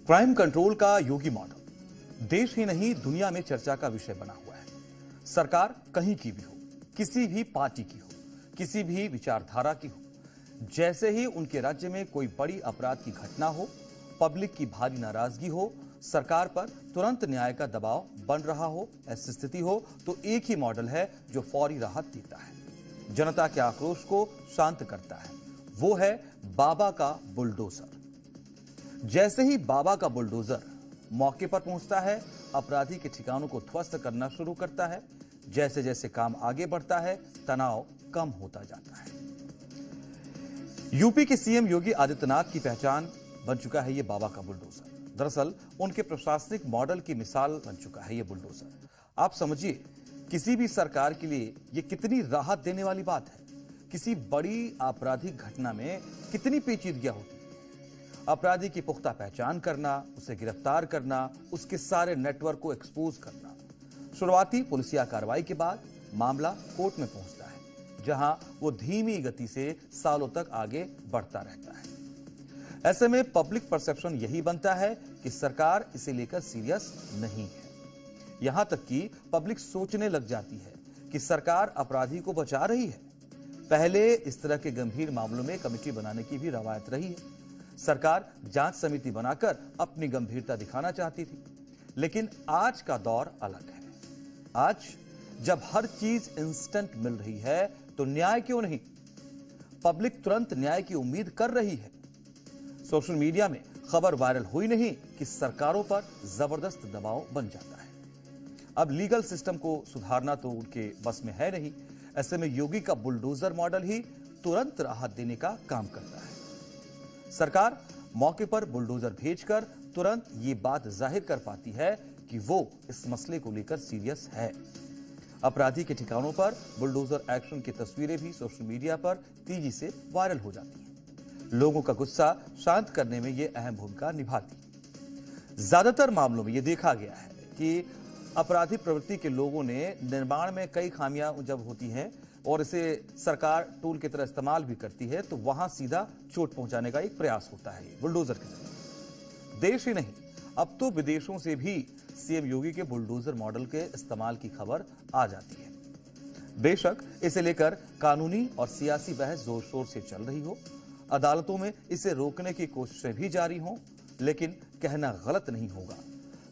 Crime control का योगी model देश ही नहीं दुनिया में चर्चा का विषय बना हुआ है। सरकार कहीं की भी हो, किसी भी पार्टी की हो, किसी भी विचारधारा की हो, जैसे ही उनके राज्य में कोई बड़ी अपराध की घटना हो, पब्लिक की भारी नाराजगी हो, सरकार पर तुरंत न्याय का दबाव बन रहा हो, ऐसी स्थिति हो तो एक ही मॉडल है जो फौरी राहत देता है, जनता के आक्रोश को शांत करता है। वो है बाबा का बुलडोजर। जैसे ही बाबा का बुलडोजर मौके पर पहुंचता है, अपराधी के ठिकानों को ध्वस्त करना शुरू करता है। जैसे जैसे काम आगे बढ़ता है, तनाव कम होता जाता है। यूपी के सीएम योगी आदित्यनाथ की पहचान बन चुका है ये बाबा का बुलडोजर। दरअसल उनके प्रशासनिक मॉडल की मिसाल बन चुका है ये बुलडोजर। आप समझिए, किसी भी सरकार के लिए ये कितनी राहत देने वाली बात है। किसी बड़ी आपराधिक घटना में कितनी पेचीदगियां होती है। अपराधी की पुख्ता पहचान करना, उसे गिरफ्तार करना, उसके सारे नेटवर्क को एक्सपोज करना। शुरुआती पुलिसिया कार्रवाई के बाद मामला कोर्ट में पहुंचता है, जहां वो धीमी गति से सालों तक आगे बढ़ता रहता है। ऐसे में पब्लिक परसेप्शन यही बनता है कि सरकार इसे लेकर सीरियस नहीं है। यहां तक कि पब्लिक सोचने लग जाती है कि सरकार अपराधी को बचा रही है। पहले इस तरह के गंभीर मामलों में कमेटी बनाने की भी रवायत रही है। सरकार जांच समिति बनाकर अपनी गंभीरता दिखाना चाहती थी। लेकिन आज का दौर अलग है। आज जब हर चीज इंस्टेंट मिल रही है तो न्याय क्यों नहीं? पब्लिक तुरंत न्याय की उम्मीद कर रही है। सोशल मीडिया में खबर वायरल हुई नहीं कि सरकारों पर जबरदस्त दबाव बन जाता है। अब लीगल सिस्टम को सुधारना तो उनके बस में है नहीं। ऐसे में योगी का बुलडोजर मॉडल ही तुरंत राहत देने का काम करता है। सरकार मौके पर बुलडोजर भेजकर तुरंत ये बात जाहिर कर पाती है कि वो इस मसले को लेकर सीरियस है। अपराधी के ठिकानों पर बुलडोजर एक्शन की तस्वीरें भी सोशल मीडिया पर तेजी से वायरल हो जाती हैं। लोगों का गुस्सा शांत करने में ये अहम भूमिका निभाती है। ज्यादातर मामलों में ये देखा गया है कि अपराधी प्रवृत्ति के लोगों ने निर्माण में कई खामियां जब होती हैं और इसे सरकार टूल की तरह इस्तेमाल भी करती है, तो वहां सीधा चोट पहुंचाने का एक प्रयास होता है ये बुलडोजर के जरिए। देश ही नहीं, अब तो विदेशों से भी सीएम योगी के बुलडोजर मॉडल के इस्तेमाल की खबर आ जाती है। बेशक इसे लेकर कानूनी और सियासी बहस जोर शोर से चल रही हो, अदालतों में इसे रोकने की कोशिशें भी जारी हों, लेकिन कहना गलत नहीं होगा,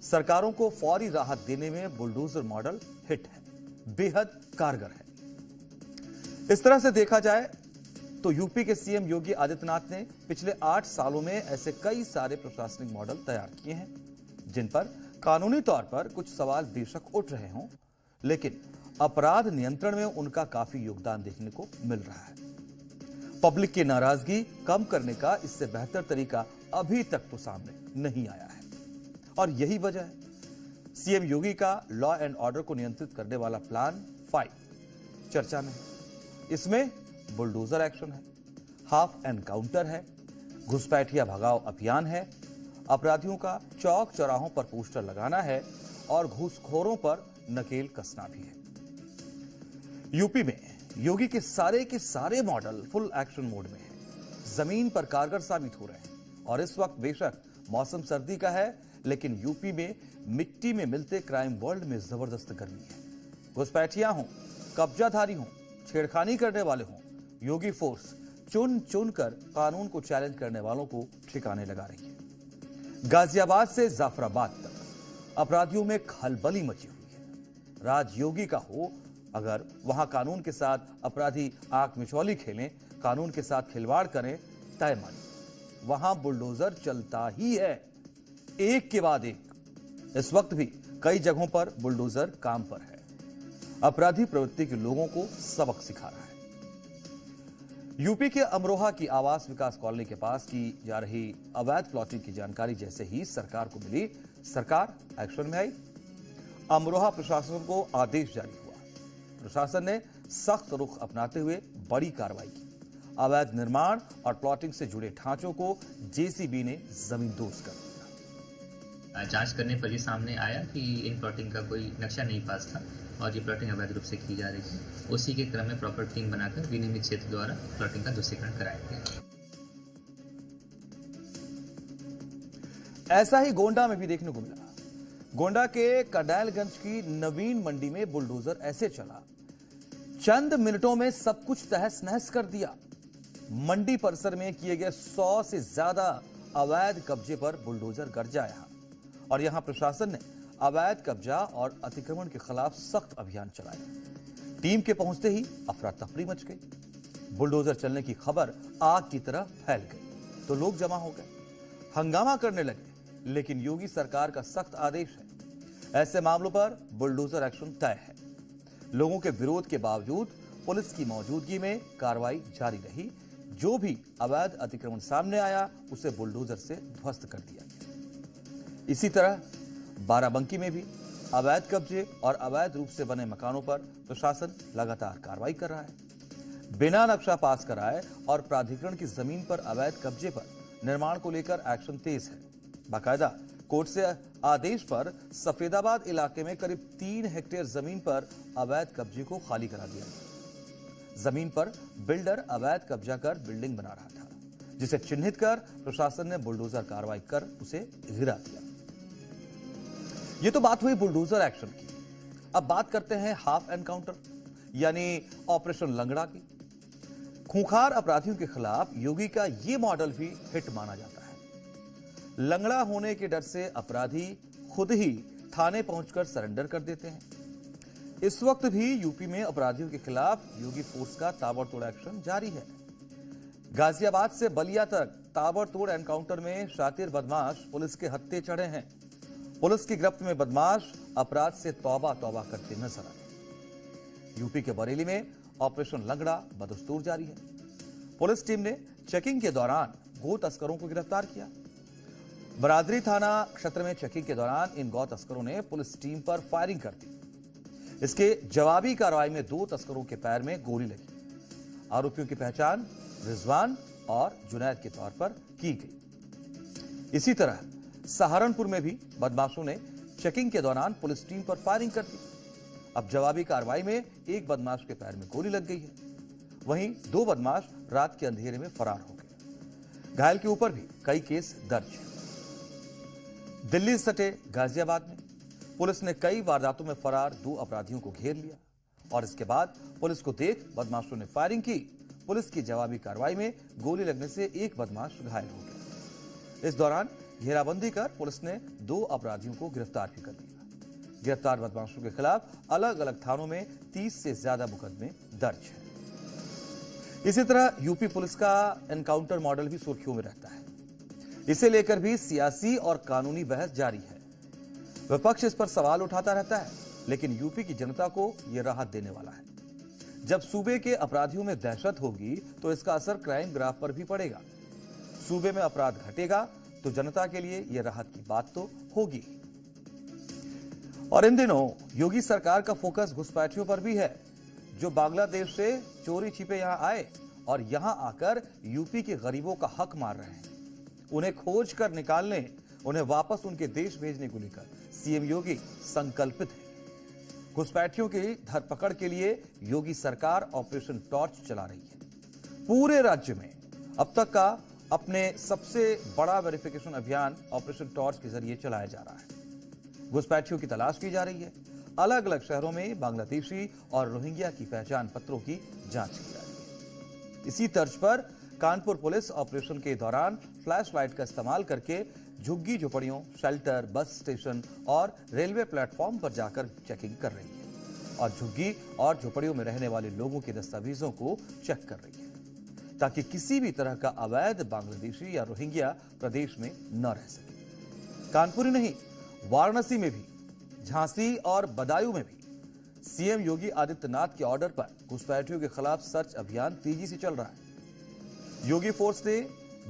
सरकारों को फौरी राहत देने में बुलडोजर मॉडल हिट है, बेहद कारगर है। इस तरह से देखा जाए तो यूपी के सीएम योगी आदित्यनाथ ने पिछले 8 सालों में ऐसे कई सारे प्रशासनिक मॉडल तैयार किए हैं, जिन पर कानूनी तौर पर कुछ सवाल बेशक उठ रहे हों, लेकिन अपराध नियंत्रण में उनका काफी योगदान देखने को मिल रहा है। पब्लिक की नाराजगी कम करने का इससे बेहतर तरीका अभी तक तो सामने नहीं आया है। और यही वजह है सीएम योगी का लॉ एंड ऑर्डर को नियंत्रित करने वाला प्लान 5 चर्चा में है। इसमें बुलडोजर एक्शन है, हाफ एनकाउंटर है, घुसपैठिया भगाओ अभियान है, अपराधियों का चौक चौराहों पर पोस्टर लगाना है और घूसखोरों पर नकेल कसना भी है। यूपी में योगी के सारे मॉडल फुल एक्शन मोड में है, जमीन पर कारगर साबित हो रहे हैं। और इस वक्त बेशक मौसम सर्दी का है, लेकिन यूपी में मिट्टी में मिलते क्राइम वर्ल्ड में जबरदस्त गर्मी है। घुसपैठिया हों, कब्जाधारी हों, छेड़खानी करने वाले हों, योगी फोर्स चुन चुन कर कानून को चैलेंज करने वालों को ठिकाने लगा रही है। गाजियाबाद से जाफराबाद तक अपराधियों में खलबली मची हुई है। राज योगी का हो, अगर वहां कानून के साथ अपराधी आंख मिचौली खेलें, कानून के साथ खिलवाड़ करें, तय मानिए वहां बुलडोजर चलता ही है, एक के बाद एक। इस वक्त भी कई जगहों पर बुलडोजर काम पर है, अपराधी प्रवृत्ति के लोगों को सबक सिखा रहा है। यूपी के अमरोहा की आवास विकास कॉलोनी के पास की जा रही अवैध प्लॉटिंग की जानकारी जैसे ही सरकार को मिली, सरकार एक्शन में आई। अमरोहा प्रशासन को आदेश जारी हुआ। प्रशासन ने सख्त रुख अपनाते हुए बड़ी कार्रवाई की। अवैध निर्माण और प्लॉटिंग से जुड़े ढांचों को जेसीबी ने जमींदोज कर दिया। जांच करने पर ये सामने आया कि इन प्लॉटिंग का कोई नक्शा नहीं पास था और ये प्लॉटिंग अवैध रूप से की जा रही थी। उसी के क्रम में प्रॉपर टीम बनाकर विनियमित क्षेत्र द्वारा प्लॉटिंग का दोषीकरण कराया गया। ऐसा ही गोंडा में भी देखने को मिला। गोंडा के कडालगंज की नवीन मंडी में बुलडोजर ऐसे चला, चंद मिनटों में सब कुछ तहस नहस कर दिया। मंडी परिसर में किए गए 100 से ज्यादा अवैध कब्जे पर बुलडोजर गरजा यहां, और यहां प्रशासन ने अवैध कब्जा और अतिक्रमण के खिलाफ सख्त अभियान चलाया। टीम के पहुंचते ही अफरा तफरी मच गई। बुलडोजर चलने की खबर आग की तरह फैल गई तो लोग जमा हो गए, हंगामा करने लगे। लेकिन योगी सरकार का सख्त आदेश है, ऐसे मामलों पर बुलडोजर एक्शन तय है। लोगों के विरोध के बावजूद पुलिस की मौजूदगी में कार्रवाई जारी रही। जो भी अवैध अतिक्रमण सामने आया उसे बुलडोजर से ध्वस्त कर दिया गया। इसी तरह बाराबंकी में भी अवैध कब्जे और अवैध रूप से बने मकानों पर प्रशासन लगातार कार्रवाई कर रहा है। बिना नक्शा पास कराए और प्राधिकरण की जमीन पर अवैध कब्जे पर निर्माण को लेकर एक्शन तेज है। बाकायदा कोर्ट से आदेश पर सफेदाबाद इलाके में करीब 3 हेक्टेयर जमीन पर अवैध कब्जे को खाली करा दिया गया। जमीन पर बिल्डर अवैध कब्जा कर बिल्डिंग बना रहा था, जिसे चिन्हित कर प्रशासन ने बुलडोजर कार्रवाई कर उसे गिरा दिया। ये तो बात हुई बुलडोजर एक्शन की। अब बात करते हैं हाफ एनकाउंटर यानी ऑपरेशन लंगड़ा की। खूंखार अपराधियों के खिलाफ योगी का यह मॉडल भी हिट माना जाता है। लंगड़ा होने के डर से अपराधी खुद ही थाने पहुंचकर सरेंडर कर देते हैं। इस वक्त भी यूपी में अपराधियों के खिलाफ योगी फोर्स का ताबड़तोड़ एक्शन जारी है। गाजियाबाद से बलिया तक ताबड़तोड़ एनकाउंटर में शातिर बदमाश पुलिस के हत्थे चढ़े हैं। पुलिस की गिरफ्त में बदमाश अपराध से तौबा तौबा करते नजर आए। यूपी के बरेली में ऑपरेशन लंगड़ा बदस्तूर जारी है। पुलिस टीम ने चेकिंग के दौरान गो तस्करों को गिरफ्तार किया। बरादरी थाना क्षेत्र में चेकिंग के दौरान इन गौ तस्करों ने पुलिस टीम पर फायरिंग कर दी। इसके जवाबी कार्रवाई में 2 तस्करों के पैर में गोली लगी। आरोपियों की पहचान रिजवान और जुनैद के तौर पर की गई। इसी तरह सहारनपुर में भी बदमाशों ने चेकिंग के दौरान पुलिस टीम पर फायरिंग कर दी। अब जवाबी कार्रवाई में एक बदमाश के पैर में गोली लग गई है। वहीं 2 बदमाश रात के अंधेरे में फरार हो गए। घायल के ऊपर भी कई केस दर्ज है। दिल्ली सटे गाजियाबाद में पुलिस ने कई वारदातों में फरार 2 अपराधियों को घेर लिया, और इसके बाद पुलिस को देख बदमाशों ने फायरिंग की। पुलिस की जवाबी कार्रवाई में गोली लगने से एक बदमाश घायल हो गया। इस दौरान घेराबंदी कर पुलिस ने 2 अपराधियों को गिरफ्तार भी कर लिया। गिरफ्तार बदमाशों के खिलाफ अलग अलग थानों में 30 से ज्यादा मुकदमे दर्ज हैं। इसी तरह यूपी पुलिस का एनकाउंटर मॉडल भी सुर्खियों में रहता है। इसे लेकर भी सियासी और कानूनी बहस जारी है। विपक्ष इस पर सवाल उठाता रहता है, लेकिन यूपी की जनता को यह राहत देने वाला है। जब सूबे के अपराधियों में दहशत होगी तो इसका असर क्राइम ग्राफ पर भी पड़ेगा। सूबे में अपराध घटेगा तो जनता के लिए यह राहत की बात तो होगी। और इन दिनों योगी सरकार का फोकस घुसपैठियों पर भी है, जो बांग्लादेश से चोरी छिपे यहां आए और यहां आकर यूपी के गरीबों का हक मार रहे हैं। उन्हें खोज कर निकालने, उन्हें वापस उनके देश भेजने को लेकर सीएम योगी संकल्पित है। घुसपैठियों की धरपकड़ के लिए योगी सरकार ऑपरेशन टॉर्च चला रही है। पूरे राज्य में अब तक का अपने सबसे बड़ा वेरिफिकेशन अभियान ऑपरेशन टॉर्च के जरिए चलाया जा रहा है। घुसपैठियों की तलाश की जा रही है। अलग अलग शहरों में बांग्लादेशी और रोहिंग्या की पहचान पत्रों की जांच की जा रही है। इसी तर्ज पर कानपुर पुलिस ऑपरेशन के दौरान फ्लैश लाइट का इस्तेमाल करके झुग्गी झोपड़ियों, शेल्टर, बस स्टेशन और रेलवे प्लेटफॉर्म पर जाकर चेकिंग कर रही है और झुग्गी और झोपड़ियों में रहने वाले लोगों के दस्तावेजों को चेक कर रही है, ताकि किसी भी तरह का अवैध बांग्लादेशी या रोहिंग्या प्रदेश में न रह सके। कानपुर ही नहीं, वाराणसी में भी, झांसी और बदायूं में भी सीएम योगी आदित्यनाथ के ऑर्डर पर घुसपैठियों के खिलाफ सर्च अभियान तेजी से चल रहा है। योगी फोर्स ने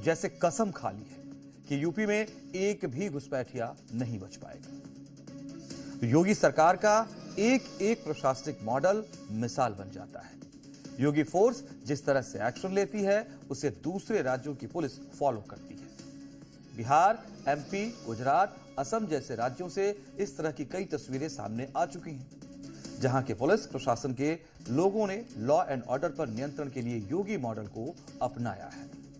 जैसे कसम खा ली है कि यूपी में एक भी घुसपैठिया नहीं बच पाएगा। योगी सरकार का एक एक प्रशासनिक मॉडल मिसाल बन जाता है। योगी फोर्स जिस तरह से एक्शन लेती है उसे दूसरे राज्यों की पुलिस फॉलो करती है। बिहार, एमपी, गुजरात, असम जैसे राज्यों से इस तरह की कई तस्वीरें सामने आ चुकी हैं, जहां के पुलिस प्रशासन के लोगों ने लॉ एंड ऑर्डर पर नियंत्रण के लिए योगी मॉडल को अपनाया है।